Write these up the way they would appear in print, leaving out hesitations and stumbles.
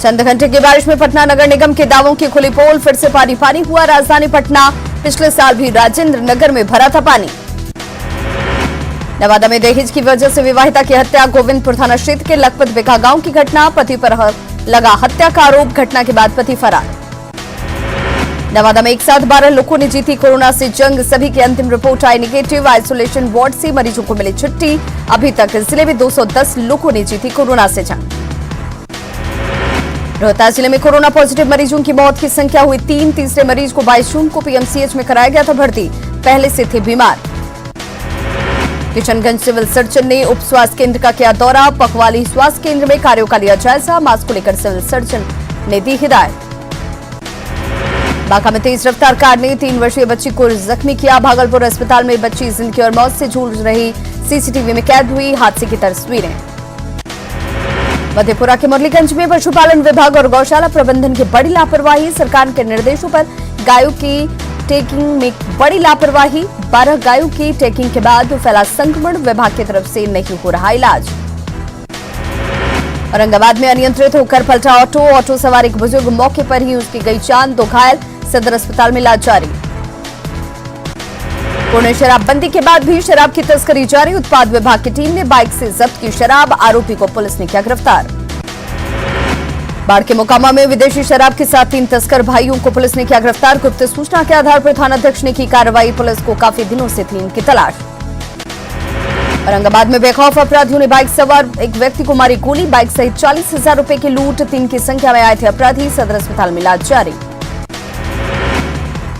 चंद घंटे की बारिश में पटना नगर निगम के दावों की खुली पोल, फिर से पानी पानी हुआ राजधानी पटना। पिछले साल भी राजेंद्र नगर में भरा था पानी। नवादा में दहेज की वजह से विवाहिता की हत्या, गोविंदपुर थाना क्षेत्र के लखपत बेका गांव की घटना। पति पर लगा हत्या का आरोप, घटना के बाद पति फरार। नवादा में एक साथ 12 लोगों ने जीती कोरोना से जंग, सभी की अंतिम रिपोर्ट आई निगेटिव। आइसोलेशन वार्ड से मरीजों को मिली छुट्टी। अभी तक जिले में 210 लोगों ने जीती कोरोना से जंग। रोहतास जिले में कोरोना पॉजिटिव मरीजों की मौत की संख्या हुई 3। तीसरे मरीज को 22 जून को पीएमसीएच में कराया गया था भर्ती, पहले से थे बीमार। किशनगंज सिविल सर्जन ने उप स्वास्थ्य केंद्र का किया दौरा, पकवाली स्वास्थ्य केंद्र में कार्यों का लिया जायजा। मास्क को लेकर सिविल सर्जन ने दी हिदायत। बांका में तेज रफ्तार कार ने 3 वर्षीय बच्ची को जख्मी किया। भागलपुर अस्पताल में बच्ची जिंदगी और मौत से जूझ रही, सीसीटीवी में कैद हुई हादसे की तस्वीरें। मधेपुरा के मुरलीगंज में पशुपालन विभाग और गौशाला प्रबंधन की बड़ी लापरवाही, सरकार के निर्देशों पर गायों की टेकिंग में बड़ी लापरवाही। 12 गायों की टेकिंग के बाद फैला संक्रमण, विभाग की तरफ से नहीं हो रहा इलाज। औरंगाबाद में अनियंत्रित होकर पलटा ऑटो सवार एक बुजुर्ग, मौके पर ही उसकी गई जान, 2 घायल, सदर अस्पताल में इलाज जारी। पुणे शराबबंदी के बाद भी शराब की तस्करी जारी, उत्पाद विभाग की टीम ने बाइक से जब्त की शराब, आरोपी को पुलिस ने किया गिरफ्तार। बाढ़ के मोकामा में विदेशी शराब के साथ 3 तस्कर भाइयों को पुलिस ने किया गिरफ्तार। गुप्त सूचना के आधार पर थानाध्यक्ष ने की कार्रवाई, पुलिस को काफी दिनों से थी इनकी तलाश। औरंगाबाद में बेखौफ अपराधियों ने बाइक सवार एक व्यक्ति को मारी गोली, बाइक सहित 40,000 रुपए की लूट, 3 की संख्या में आए थे अपराधी, सदर अस्पताल में इलाज जारी।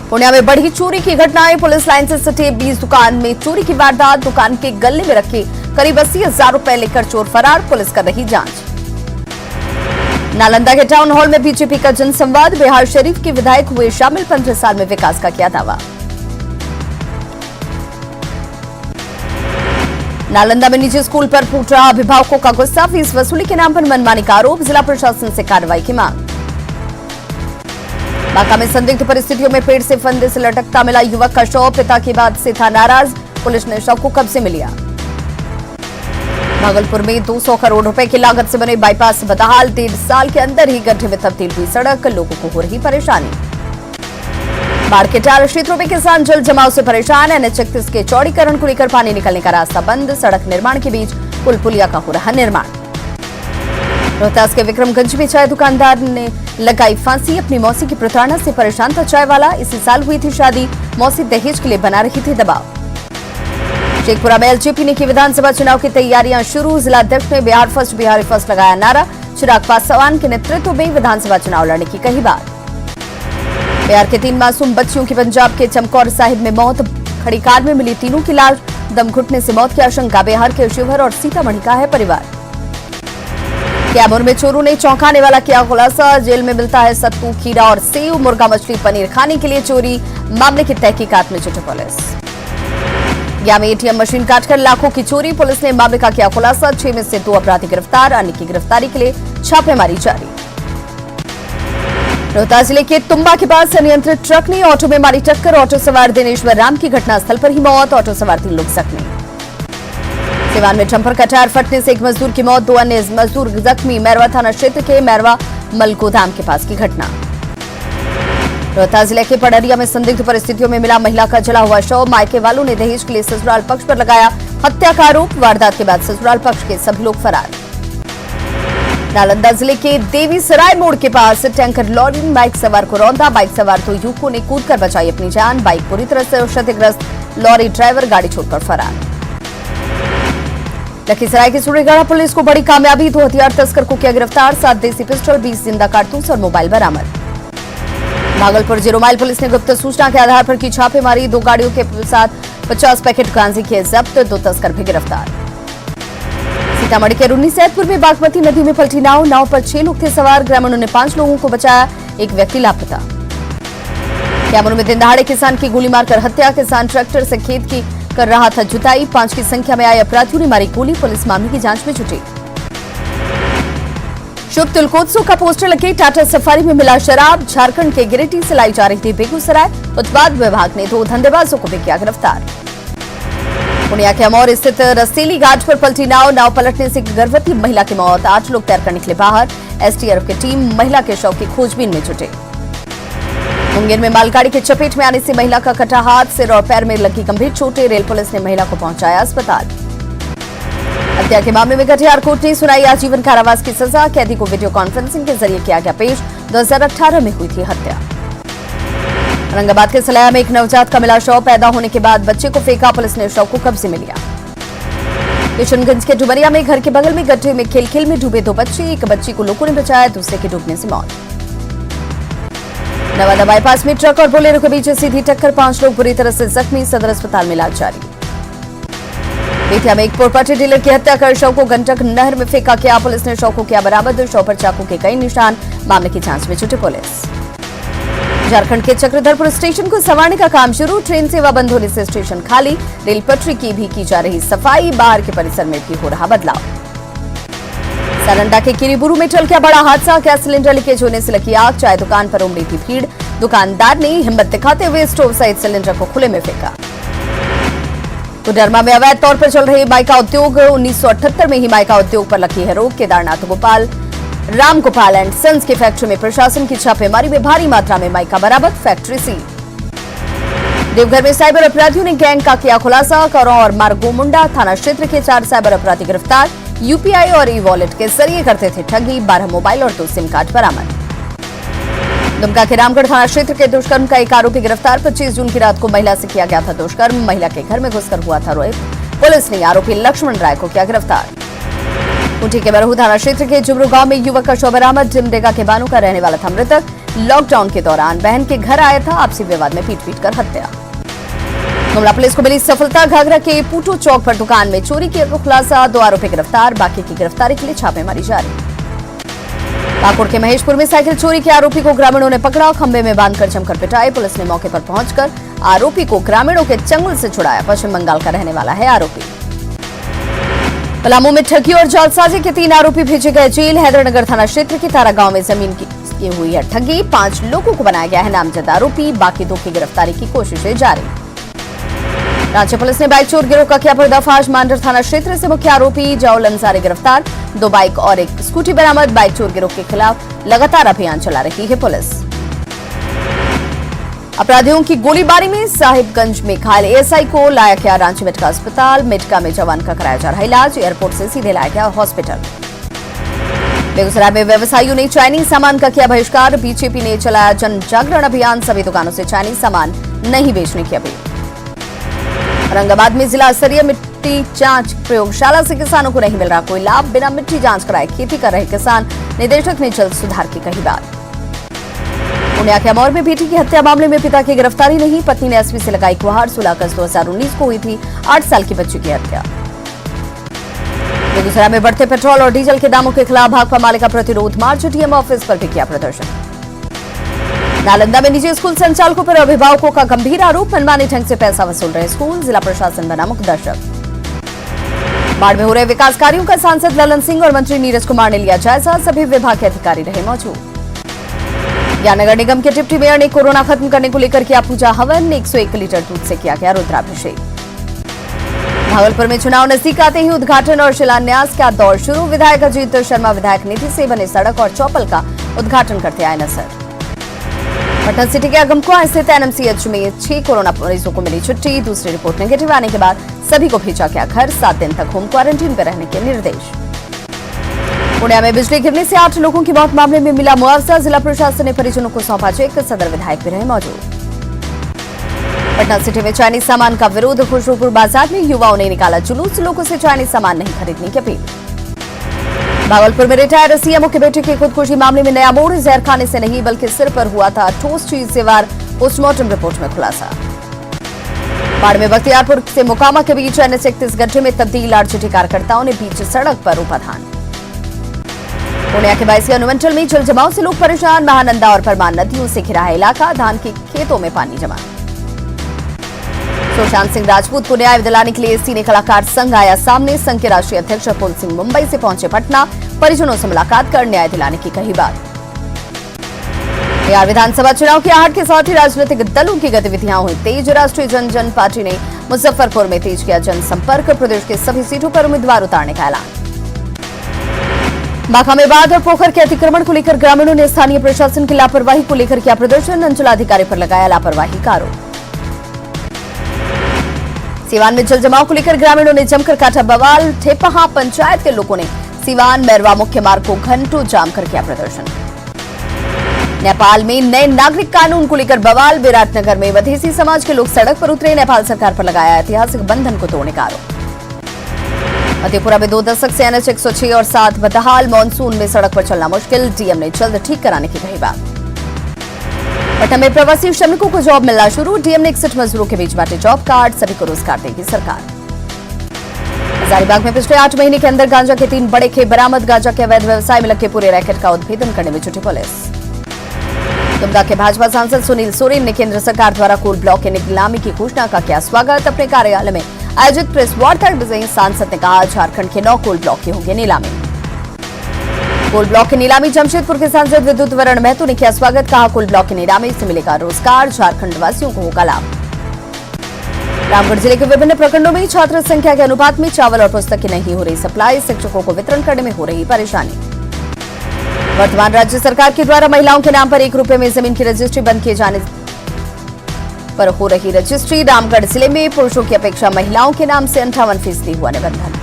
पुणे में बढ़ी चोरी की घटनाएं, पुलिस लाइन से सटे 20 दुकान में चोरी की वारदात, दुकान के गले में रखे करीब 80,000 रुपए लेकर चोर फरार, पुलिस कर रही जांच। नालंदा के टाउन हॉल में बीजेपी का जनसंवाद, बिहार शरीफ के विधायक हुए शामिल, 15 साल में विकास का किया दावा। नालंदा में निजी स्कूल पर फूट रहा अभिभावकों का गुस्सा, फीस वसूली के नाम पर मनमानी का आरोप, जिला प्रशासन से कार्रवाई की मांग। बांका में संदिग्ध परिस्थितियों में पेड़ से फंदे से लटकता मिला युवक का शव, पिता की बात से था नाराज, पुलिस ने शव को कब्जे में लिया। भागलपुर में 200 करोड़ रुपए की लागत से बने बाईपास बदहाल, 1.5 साल के अंदर ही गड्ढे में तब्दील हुई सड़क, लोगों को हो रही परेशानी। बाढ़ के 4 क्षेत्रों में किसान जल जमाव से परेशान, NH-31 के चौड़ीकरण को लेकर पानी निकलने का रास्ता बंद, सड़क निर्माण के बीच पुल पुलिया का हो रहा निर्माण। रोहतास के विक्रमगंज में चाय दुकानदार ने लगाई फांसी, अपनी मौसी की प्रताड़ना से परेशान था चाय वाला। इसी साल हुई थी शादी, मौसी दहेज के लिए बना रही थी दबाव। शेखपुरा में एलजेपी ने की विधानसभा चुनाव की तैयारियां शुरू, जिला अध्यक्ष ने बिहार फर्स्ट लगाया नारा, चिराग पासवान के नेतृत्व में विधानसभा चुनाव लड़ने की कही बात। बिहार के 3 मासूम बच्चियों की पंजाब के चमकौर साहिब में मौत, खड़ी कार में मिली तीनों की लाश, दम घुटने से मौत की आशंका। बिहार के शिवहर और सीतामढ़ी का है परिवार। कैमूर में चोरों ने चौंकाने वाला किया खुलासा, जेल में मिलता है सत्तू, खीरा और सेव, मुर्गा मछली पनीर खाने के लिए चोरी, मामले की तहकीकात में जुटी पुलिस। गया में एटीएम मशीन काटकर लाखों की चोरी, पुलिस ने मामले का किया खुलासा, 6 में से 2 अपराधी गिरफ्तार, अन्य की गिरफ्तारी के लिए छापेमारी जारी। रोहतास जिले के तुम्बा के पास अनियंत्रित ट्रक ने ऑटो में मारी टक्कर, ऑटो सवार दिनेश्वर राम की घटनास्थल पर ही मौत, ऑटो सवार 3 लोग जख्मी। सिवान में डंपर का टायर फटने से एक मजदूर की मौत, 2 अन्य मजदूर जख्मी, मैरवा थाना क्षेत्र के मैरवा मलगोदाम के पास की घटना। रोहतास जिले के पडरिया में संदिग्ध परिस्थितियों में मिला महिला का जला हुआ शव, मायके वालों ने दहेज के लिए ससुराल पक्ष पर लगाया हत्या का आरोप, वारदात के बाद ससुराल पक्ष के सभी लोग फरार। नालंदा जिले के देवी सराय मोड़ के पास टैंकर लॉरी ने बाइक सवार को रौंदा, बाइक सवार 2 युवकों ने कूदकर बचाई अपनी जान, बाइक पूरी तरह से क्षतिग्रस्त, लॉरी ड्राइवर गाड़ी छोड़कर फरार। लखीसराय की सूर्यगढ़ा पुलिस को बड़ी कामयाबी, 2 हथियार तस्कर को किया गिरफ्तार, 7 देसी पिस्टल, 20 जिंदा कारतूस और मोबाइल बरामद। भागलपुर 0 माइल पुलिस ने गुप्त सूचना के आधार पर की छापेमारी, 2 गाड़ियों के साथ 50 पैकेट गांजे किए जब्त, 2 तस्कर भी गिरफ्तार। सीतामढ़ी के रुन्नी सैदपुर में बागमती नदी में पलटी नाव पर 6 लोग थे सवार, ग्रामीणों ने 5 लोगों को बचाया, एक व्यक्ति लापता। कैमूर में दिन दहाड़े किसान की गोली मारकर हत्या, किसान ट्रैक्टर से खेत की कर रहा था जुताई, 5 की संख्या में आए अपराधियों ने मारी गोली, पुलिस मामले की जांच में जुटी। शुभ तिलकोत्सव का पोस्टर लगे टाटा सफारी में मिला शराब, झारखंड के गिरिडीह से लाई जा रही थी बेगूसराय, उत्पाद विभाग ने 2 धंधेबाजों को भी किया गिरफ्तार। पूर्णिया के अमौर स्थित रसेली घाट पर पलटी नाव पलटने से एक गर्भवती महिला की मौत, 8 लोग तैरकर निकले बाहर, एसटीएफ की टीम महिला के शव की खोजबीन में जुटी। मुंगेर में मालगाड़ी की चपेट में आने से महिला का कटा हाथ, सिर और पैर में लगी गंभीर चोटें। रेल पुलिस ने महिला को पहुंचाया अस्पताल। हत्या के मामले में कटिहार कोर्ट ने सुनाई आजीवन कारावास की सजा। कैदी को वीडियो कॉन्फ्रेंसिंग के जरिए किया गया पेश। 2018 में हुई थी हत्या। औरंगाबाद के सलाया में एक नवजात का मिला शव। पैदा होने के बाद बच्चे को फेंका, पुलिस ने शव को कब्जे में लिया। किशनगंज के डुमरिया में घर के बगल में गड्ढे में खेल में डूबे 2 बच्चे। एक बच्ची को लोगों ने बचाया, दूसरे के डूबने से मौत। नवादा बाईपास में ट्रक और बोलेरो के बीच सीधी टक्कर, 5 लोग बुरी तरह से जख्मी, सदर अस्पताल में इलाज जारी। बेतिया में एक प्रॉपर्टी डीलर की हत्या कर शव को गंडक नहर में फेंका गया। पुलिस ने शव को किया बरामद। शव पर चाकू के कई निशान, मामले की जांच में जुटी पुलिस। झारखंड के चक्रधरपुर स्टेशन को संवारने का काम शुरू। ट्रेन सेवा बंद होने से स्टेशन खाली। रेल पटरी की भी जा रही सफाई, बाहर के परिसर में भी हो रहा बदलाव। सारंडा के किरीबुरू में टल गया बड़ा हादसा। गैस सिलेंडर लीकेज होने से लगी आग। चाय दुकान पर उमड़ी थी भीड़। दुकानदार ने हिम्मत दिखाते हुए स्टोव सहित सिलेंडर को खुले में फेंका। कोडरमा में अवैध तौर पर चल रही माइका उद्योग। 1978 में ही माइका उद्योग पर लगी है रोक। केदारनाथ गोपाल राम गोपाल एंड सन्स की फैक्ट्री में प्रशासन की छापेमारी में भारी मात्रा में माइका बरामद, फैक्ट्री सील। देवघर में साइबर अपराधियों ने गैंग का किया खुलासा। करौं और मारगोमुंडा थाना क्षेत्र के 4 साइबर अपराधी गिरफ्तार। यूपीआई और ई वॉलेट के जरिए करते थे ठगी। 12 मोबाइल और 2 सिम कार्ड बरामद। दुमका के रामगढ़ थाना क्षेत्र के दुष्कर्म का एक आरोपी गिरफ्तार। 25 जून की रात को महिला से किया गया था दुष्कर्म। महिला के घर में घुसकर हुआ था रेप। पुलिस ने आरोपी लक्ष्मण राय को किया गिरफ्तार। ऊटी के बरहू थाना क्षेत्र के जुमरू गांव में युवक का शव बरामद। जिमडेगा के बानू का रहने वाला था मृतक। लॉकडाउन के दौरान बहन के घर आया था। आपसी विवाद में पीट कर हत्या। गुमला पुलिस को मिली सफलता। घाघरा के पूटो चौक पर दुकान में चोरी किया खुलासा। 2 आरोपी गिरफ्तार। बाकी की गिरफ्तारी के लिए छापेमारी जारी। पाकुड़ के महेशपुर में साइकिल चोरी के आरोपी को ग्रामीणों ने पकड़ा। खंबे में बांधकर जमकर पिटाई। पुलिस ने मौके पर पहुंचकर आरोपी को ग्रामीणों के चंगुल से छुड़ाया। पश्चिम बंगाल का रहने वाला है आरोपी। पलामू में ठगी और जालसाजी के 3 आरोपी भेजे गए जेल। हैदरनगर थाना क्षेत्र के तारा गांव में जमीन की हुई है ठगी। 5 लोगों को बनाया गया है नामजद आरोपी। बाकी 2 की गिरफ्तारी की कोशिशें जारी। रांची पुलिस ने बाइक चोर गिरोह का किया पर्दाफाश। मांडर थाना क्षेत्र से मुख्य आरोपी जाउल अंसारी गिरफ्तार। 2 बाइक और 1 स्कूटी बरामद। बाइक चोर गिरोह के खिलाफ लगातार अभियान चला रही है पुलिस। अपराधियों की गोलीबारी में साहिबगंज में घायल एएसआई को लाया गया रांची मेडिका अस्पताल। मेडिका में जवान का कराया जा रहा इलाज। एयरपोर्ट से सीधे लाया गया हॉस्पिटल। बेगूसराय में व्यवसायियों ने चाइनीज सामान का किया बहिष्कार। बीजेपी ने चलाया जन जागरण अभियान। सभी दुकानों से चाइनीज सामान नहीं बेचने की अपील। औरंगाबाद में जिला स्तरीय मिट्टी जांच प्रयोगशाला से किसानों को नहीं मिल रहा कोई लाभ। बिना मिट्टी जांच कराए खेती कर रहे किसान। निदेशक ने जल्द सुधार की कही बात। पुणे के अमौर में बेटी की हत्या मामले में पिता की गिरफ्तारी नहीं। पत्नी ने एसपी से लगाई गुहार। 16 अगस्त 2019 को हुई थी 8 साल की बच्ची की हत्या। बेगूसराय में बढ़ते पेट्रोल और डीजल के दामों के खिलाफ भाकपा माले का प्रतिरोध मार्च। डीएम ऑफिस पर भी किया प्रदर्शन। नालंदा में निजी स्कूल संचालकों पर अभिभावकों का गंभीर आरोप। मनमानी ढंग से पैसा वसूल रहे स्कूल। जिला प्रशासन बना मुखदर्शक। बाढ़ में हो रहे विकास कार्यों का सांसद ललन सिंह और मंत्री नीरज कुमार ने लिया जायजा। सभी विभाग के अधिकारी रहे मौजूद। ज्ञाननगर निगम के डिप्टी मेयर ने कोरोना खत्म करने को लेकर किया पूजा हवन। 101 लीटर दूध से किया गया रुद्राभिषेक। भागलपुर में चुनाव नजदीक आते ही उद्घाटन और शिलान्यास का दौर शुरू। विधायक अजीत शर्मा विधायक निधि से बने सड़क और चौपल का उद्घाटन करते आए नजर। पटना सिटी के अगमकुआं स्थित एनएमसीएच में 6 कोरोना मरीजों को मिली छुट्टी। दूसरी रिपोर्ट नेगेटिव आने के बाद सभी को भेजा गया घर। 7 दिन तक होम क्वारंटीन पर रहने के निर्देश। पुणे में बिजली गिरने से 8 लोगों की मौत मामले में मिला मुआवजा। जिला प्रशासन ने परिजनों को सौंपा चेक। सदर विधायक भी रहे मौजूद। पटना सिटी में चाइनीज सामान का विरोध। खुशरूपुर बाजार में युवाओं ने निकाला जुलूस। लोगों से चाइनीज सामान नहीं खरीदने की अपील। भागलपुर में रिटायर्ड सीएमओ के बेटे की खुदकुशी मामले में नया मोड़। जहर खाने से नहीं बल्कि सिर पर हुआ था ठोस चीज से वार। पोस्टमार्टम रिपोर्ट में खुलासा। बाढ़ में बख्तियारपुर से मोकामा के बीच NH31 गड्ढे में तब्दील। आरजेडी कार्यकर्ताओं ने बीच सड़क पर रोपा धान। पुणे के बाइसिया अनुमंडल में जल जमाव से लोग परेशान। महानंदा और परमान नदियों से घिरा है इलाका। धान के खेतों में पानी जमा। सुशांत सिंह राजपूत को न्याय दिलाने के लिए सिने कलाकार संघ आया सामने। संघ के राष्ट्रीय अध्यक्ष अपुल सिंह मुंबई से पहुंचे पटना। परिजनों से मुलाकात कर न्याय दिलाने की कही बात। बिहार विधानसभा चुनाव की आहट के साथ ही राजनीतिक दलों की गतिविधियां हुई तेज। राष्ट्रीय जनजन पार्टी ने मुजफ्फरपुर में तेज किया जनसंपर्क। प्रदेश के सभी सीटों पर उम्मीदवार उतारने का ऐलान। माखामेबाद और पोखर के अतिक्रमण को लेकर ग्रामीणों ने स्थानीय प्रशासन की लापरवाही को लेकर किया प्रदर्शन। अंचलाधिकारी पर लगाया लापरवाही का आरोप। सीवान में जल जमाव को लेकर ग्रामीणों ने जमकर काटा बवाल। ठेपहा पंचायत के लोगों ने सीवान मैरवा मुख्य मार्ग को घंटों जाम कर किया प्रदर्शन। नेपाल में नए नागरिक कानून को लेकर बवाल। विराटनगर में मधेसी समाज के लोग सड़क पर उतरे। नेपाल सरकार पर लगाया ऐतिहासिक बंधन को तोड़ने का आरोप। मधेपुरा में 2 दशक से NH 106 और 7 बदहाल। मानसून में सड़क पर चलना मुश्किल। डीएम ने जल्द ठीक कराने की कही बात। पटना में प्रवासी श्रमिकों को जॉब मिलना शुरू। डीएम ने 61 मजदूरों के बीच बांटे जॉब कार्ड। सभी को रोजगार देगी सरकार। हजारीबाग में पिछले 8 महीने के अंदर गांजा के 3 बड़े खेप बरामद। गांजा के अवैध व्यवसाय में लगे पूरे रैकेट का उद्भेदन करने में जुटी पुलिस। दुमका के भाजपा सांसद सुनील सोरेन ने केंद्र सरकार द्वारा कोल ब्लॉक की नीलामी की घोषणा का किया स्वागत। अपने कार्यालय में आयोजित प्रेस वार्ता में सांसद ने कहा, झारखंड के 9 कोल ब्लॉक की होंगी नीलामी। कोल ब्लॉक की नीलामी जमशेदपुर के सांसद विद्युत वरण महतो ने किया स्वागत। कहा, कोल ब्लॉक की नीलामी से मिलेगा रोजगार, झारखंड वासियों को होगा लाभ। रामगढ़ जिले के विभिन्न प्रखंडों में छात्र संख्या के अनुपात में चावल और पुस्तक की नहीं हो रही सप्लाई। शिक्षकों को वितरण करने में हो रही परेशानी। वर्तमान राज्य सरकार के द्वारा महिलाओं के नाम पर 1 रुपए में जमीन की रजिस्ट्री बंद किए जाने पर हो रही रजिस्ट्री। रामगढ़ जिले में पुरुषों की अपेक्षा महिलाओं के नाम से 58% हुआ निबंधन।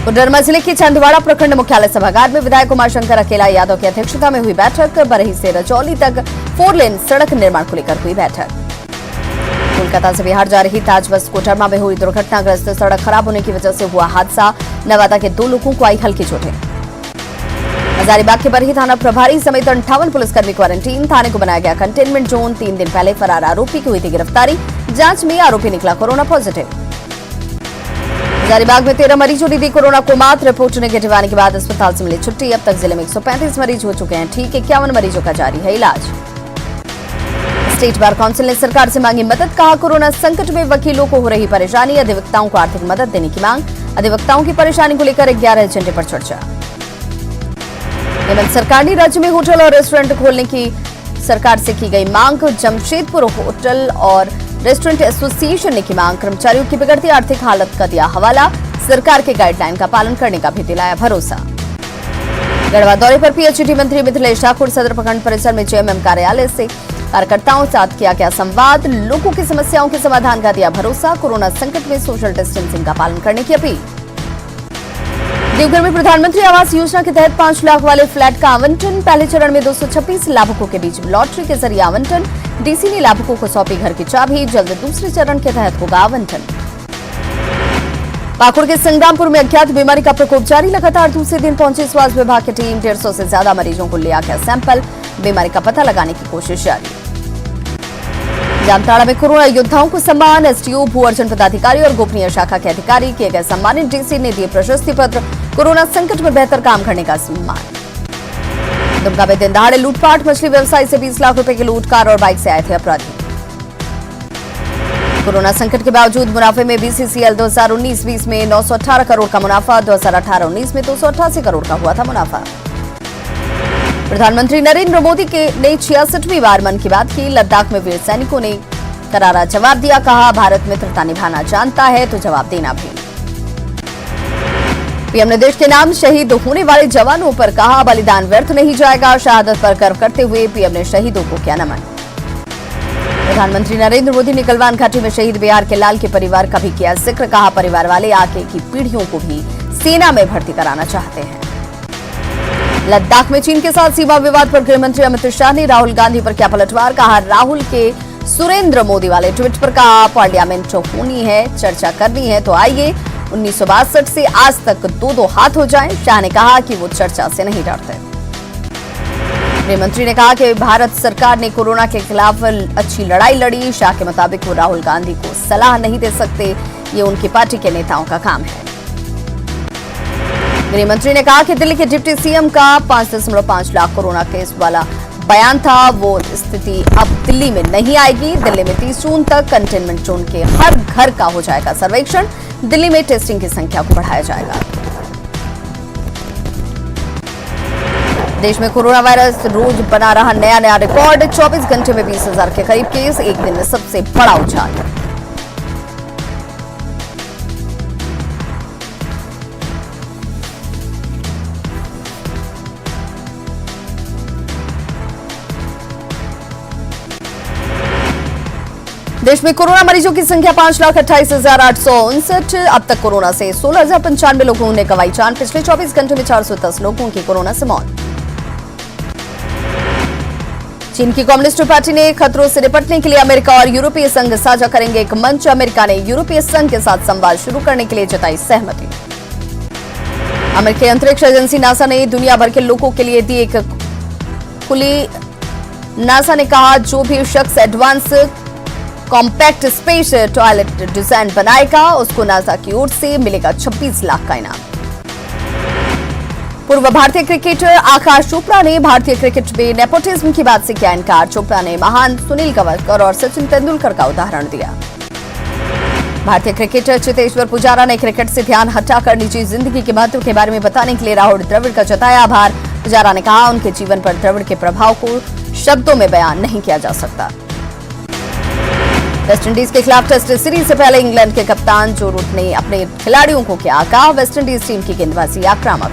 कोडरमा जिले के चंदवाड़ा प्रखंड मुख्यालय सभागार में विधायक उमाशंकर अकेला यादव की अध्यक्षता में हुई बैठक। बरही से रजौली तक 4 लेन सड़क निर्माण को लेकर हुई बैठक। कोलकाता से बिहार जा रही ताज बस कोडरमा में हुई दुर्घटनाग्रस्त। सड़क खराब होने की वजह से हुआ हादसा। नवादा के 2 लोगों को आई हल्की चोटें। हजारीबाग के बरही थाना प्रभारी समेत 58 पुलिसकर्मी क्वारंटीन। थाने को बनाया गया कंटेनमेंट जोन। 3 दिन पहले फरार आरोपी की हुई थी गिरफ्तारी। जांच में आरोपी निकला कोरोना पॉजिटिव। हजारीबाग में 13 मरीजों ने दी कोरोना को मात। रिपोर्ट नेगेटिव आने के बाद अस्पताल से मिली छुट्टी। अब तक जिले में 135 मरीज हो चुके हैं ठीक। 51 मरीजों का जारी है इलाज। स्टेट बार काउंसिल ने सरकार से मांगी मदद। कहा, कोरोना संकट में वकीलों को हो रही परेशानी। अधिवक्ताओं को आर्थिक मदद देने की मांग। अधिवक्ताओं की परेशानी को लेकर 11 एजेंडे पर चर्चा। हेमंत सरकार ने राज्य में होटल और रेस्टोरेंट खोलने की सरकार से की गई मांग। जमशेदपुर होटल और रेस्टोरेंट एसोसिएशन ने की मांग। कर्मचारियों की बिगड़ती आर्थिक हालत का दिया हवाला। सरकार के गाइडलाइन का पालन करने का भी दिलाया भरोसा। गढ़वा दौरे पर पीएचईडी मंत्री मिथिलेश ठाकुर। सदर प्रखंड परिसर में जेएमएम कार्यालय से कार्यकर्ताओं के साथ किया गया संवाद। लोगों की समस्याओं के समाधान का दिया भरोसा। कोरोना संकट में सोशल डिस्टेंसिंग का पालन करने की अपील। देवघर में प्रधानमंत्री आवास योजना के तहत 5 लाख वाले फ्लैट का आवंटन। पहले चरण में 226 लाभुकों के बीच लॉटरी के जरिए आवंटन। डीसी ने लाभुकों को सौंपी घर की चाबी। जल्द दूसरे चरण के तहत होगा आवंटन। पाकुड़ के संग्रामपुर में अज्ञात बीमारी का प्रकोप जारी। लगातार दूसरे दिन पहुंची स्वास्थ्य विभाग की टीम। 150 से ज्यादा मरीजों को लिया गया सैंपल। बीमारी का पता लगाने की कोशिश जारी। जामताड़ा में कोरोना योद्धाओं को सम्मान। एसडीओ, भू अर्जन पदाधिकारी और गोपनीय शाखा के अधिकारी किए गए सम्मानित। डीसी ने दिए प्रशस्ति पत्र। कोरोना संकट में बेहतर काम करने का सम्मान। दुमका में दिन दहाड़े लूटपाट। मछली व्यवसायी से 20 लाख रुपए की लूट। कार और बाइक से आए थे अपराधी। कोरोना संकट के बावजूद मुनाफे में बीसीसीएल 2019-20 में 918 करोड़ का मुनाफा। 2018-19 में 288 करोड़ का हुआ था मुनाफा। प्रधानमंत्री नरेंद्र मोदी ने 66वीं बार मन की बात की। लद्दाख में वीर सैनिकों ने करारा जवाब दिया। कहा, भारत मित्रता निभाना जानता है तो जवाब देना भी। पीएम ने देश के नाम शहीद होने वाले जवानों पर कहा, बलिदान व्यर्थ नहीं जाएगा। शहादत पर गर्व करते हुए पीएम ने शहीदों को किया नमन। प्रधानमंत्री नरेंद्र मोदी ने गलवान घाटी में शहीद बिहार के लाल के परिवार का भी किया जिक्र। कहा, परिवार वाले आगे की पीढ़ियों को भी सेना में भर्ती कराना चाहते हैं। लद्दाख में चीन के साथ सीमा विवाद पर गृहमंत्री अमित शाह ने राहुल गांधी पर किया पलटवार। कहा, राहुल के सुरेंद्र मोदी वाले ट्वीट पर कहा, पार्लियामेंट होनी है, चर्चा करनी है तो आइए। 1962 से आज तक 2-2 हाथ हो जाएं। शाह ने कहा कि वो चर्चा से नहीं डरते। गृहमंत्री ने कहा कि भारत सरकार ने कोरोना के खिलाफ अच्छी लड़ाई लड़ी। शाह के मुताबिक वो राहुल गांधी को सलाह नहीं दे सकते। ये उनकी पार्टी के नेताओं का काम है। गृहमंत्री ने कहा कि दिल्ली के डिप्टी सीएम का 5.5 लाख कोरोना केस वाला बयान था। वो स्थिति अब दिल्ली में नहीं आएगी। दिल्ली में 30 जून तक कंटेनमेंट जोन के हर घर का हो जाएगा सर्वेक्षण। दिल्ली में टेस्टिंग की संख्या को बढ़ाया जाएगा। देश में कोरोना वायरस रोज बना रहा नया रिकॉर्ड। 24 घंटे में 20,000 के करीब केस। एक दिन में सबसे बड़ा उछाल। देश में कोरोना मरीजों की संख्या 5,28,859। अब तक कोरोना से 16,095 लोगों ने गंवाई जान। पिछले 24 घंटे में 410 लोगों की कोरोना से मौत। चीन की कम्युनिस्ट पार्टी ने खतरों से निपटने के लिए अमेरिका और यूरोपीय संघ साझा करेंगे एक मंच। अमेरिका ने यूरोपीय संघ के साथ संवाद शुरू करने के लिए जताई सहमति। अमेरिकी अंतरिक्ष एजेंसी नासा ने दुनिया भर के लोगों के लिए दी एक खुली। नासा ने कहा, जो भी शख्स advance compact space toilet design बनाएगा उसको नासा की ओर से मिलेगा 26 लाख का इनाम। पूर्व भारतीय क्रिकेटर आकाश चोपड़ा ने भारतीय क्रिकेट में नेपोटिज्म की बात से किया इनकार। चोपड़ा ने महान सुनील गावस्कर और सचिन तेंदुलकर का उदाहरण दिया। भारतीय क्रिकेटर चेतेश्वर पुजारा ने क्रिकेट से ध्यान हटाकर निजी जिंदगी के महत्व के बारे में बताने के लिए राहुल द्रविड़ का जताया आभार। पुजारा ने कहा, उनके जीवन पर द्रविड़ के प्रभाव को शब्दों में बयान नहीं किया जा सकता। वेस्टइंडीज के खिलाफ टेस्ट सीरीज से पहले इंग्लैंड के कप्तान जो रूट ने अपने खिलाड़ियों को किया कहा, वेस्टइंडीज टीम की गेंदबाजी आक्रामक।